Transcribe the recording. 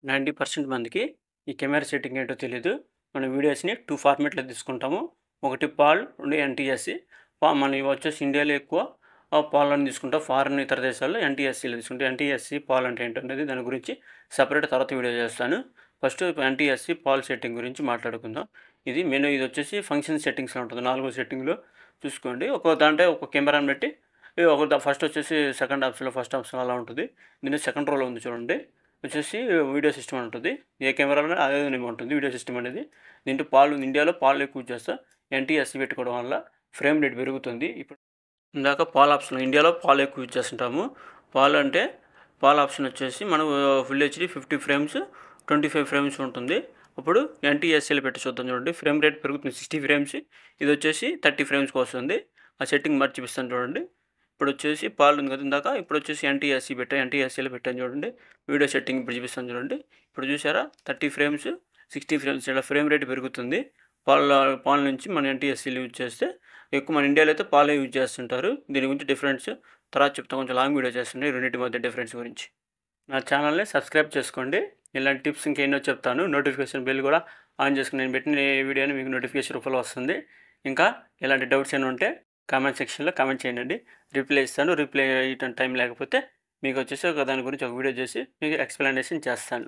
90% మందికి ఈ camera setting ఏంటో తెలీదు. మనం వీడియోస్‌ని 2 ఫార్మాట్‌లో తీసుకుంటాము. ఒకటి పాల్, 2 ఎన్‌టీఎస్‌సి. మనవి వచ్చేసి ఇండియాలో ఎక్కువ పాల్‌లోనే తీసుకుంటాం. ఫారెన్ ఇతర దేశాల్లో ఎన్‌టీఎస్‌సిలో తీసుకుంటాం. ఎన్‌టీఎస్‌సి, పాల్ అంటే ఏంటనేది దాని గురించి సెపరేట్ తర్వాత వీడియో చేస్తాను. ఫస్ట్ ఎన్‌టీఎస్‌సి, పాల్ సెట్టింగ్ గురించి మాట్లాడుకుందాం. ఇది మెనూ ఇది వచ్చేసి ఫంక్షన్ సెట్టింగ్స్‌లో ఉంటుంది. 4 సెట్టింగ్‌లు చూసుకోండి. ఒక్కో దాంట్లో ఒక కెమెరాని బట్టి ఫస్ట్ వచ్చేసి సెకండ్ ఆప్షన్‌లో, ఫస్ట్ ఆప్షన్‌లో అలా ఉంటుంది. దీని సెకండ్ రోలో ఉంది చూడండి. వచ్చేసి వీడియో సిస్టమ్ అని ఉంటుంది. ఏ కెమెరాలో అదే నేమ్ ఉంటుంది వీడియో సిస్టమ్ అనేది. దీంట్లో ఇండియాలో పాలు ఎక్కువ చేస్తా ఎన్‌టీఎస్‌సి పెట్టుకోవడం వల్ల ఫ్రేమ్ రేట్ పెరుగుతుంది. ఇప్పుడు ఇందాక పాల్ ఆప్షన్ ఇండియాలో పాలు ఎక్కువ యూజ్ చేస్తుంటాము. పాలు అంటే పాల్ ఆప్షన్ వచ్చేసి మనం ఫుల్ హెచ్‌డి 50 ఫ్రేమ్స్ 25 ఫ్రేమ్స్ ఉంటుంది. అప్పుడు ఎన్‌టీఎస్‌సిలో పెట్టి చూద్దాం చూడండి. ఫ్రేమ్ రేట్ పెరుగుతుంది 60 ఫ్రేమ్స్. ఇది వచ్చేసి 30 ఫ్రేమ్స్కి వస్తుంది. ఆ సెట్టింగ్ మరి చూపిస్తాను చూడండి. ఇప్పుడు వచ్చేసి పాలు ఉంది కదా ఇందాక, ఇప్పుడు వచ్చేసి ఎన్‌టీఎస్‌సిలో పెట్టాను చూడండి. వీడియో సెట్టింగ్ ఇప్పుడు చూపిస్తాను చూడండి. ఇప్పుడు చూసారా 30 ఫ్రేమ్స్ 60 ఫ్రేమ్స్ ఇలా ఫ్రేమ్ రేట్ పెరుగుతుంది. పాల్ నుంచి మన ఎన్‌టీఎస్‌సిలో యూజ్ చేస్తే ఎక్కువ. మన ఇండియాలో అయితే పాలే యూజ్ చేస్తుంటారు. దీని గురించి డిఫరెన్స్ తర్వాత చెప్తాను. కొంచెం లాంగ్ వీడియో చేస్తుండే రెండింటి మధ్య డిఫరెన్స్ గురించి. నా ఛానల్ని సబ్స్క్రైబ్ చేసుకోండి. ఇలాంటి టిప్స్ ఇంకెన్నో చెప్తాను. నోటిఫికేషన్ బెల్ కూడా ఆన్ చేసుకుని నేను పెట్టిన వీడియోని మీకు నోటిఫికేషన్ రూపంలో వస్తుంది. ఇంకా ఇలాంటి డౌట్స్ ఏమైనా ఉంటే కామెంట్ సెక్షన్లో కామెంట్ చేయండి. రిప్లై ఇస్తాను. రిప్లై ఇవ్వడం టైం లేకపోతే మీకు వచ్చేసి దాని గురించి ఒక వీడియో చేసి మీకు ఎక్స్ప్లెనేషన్ చేస్తాను.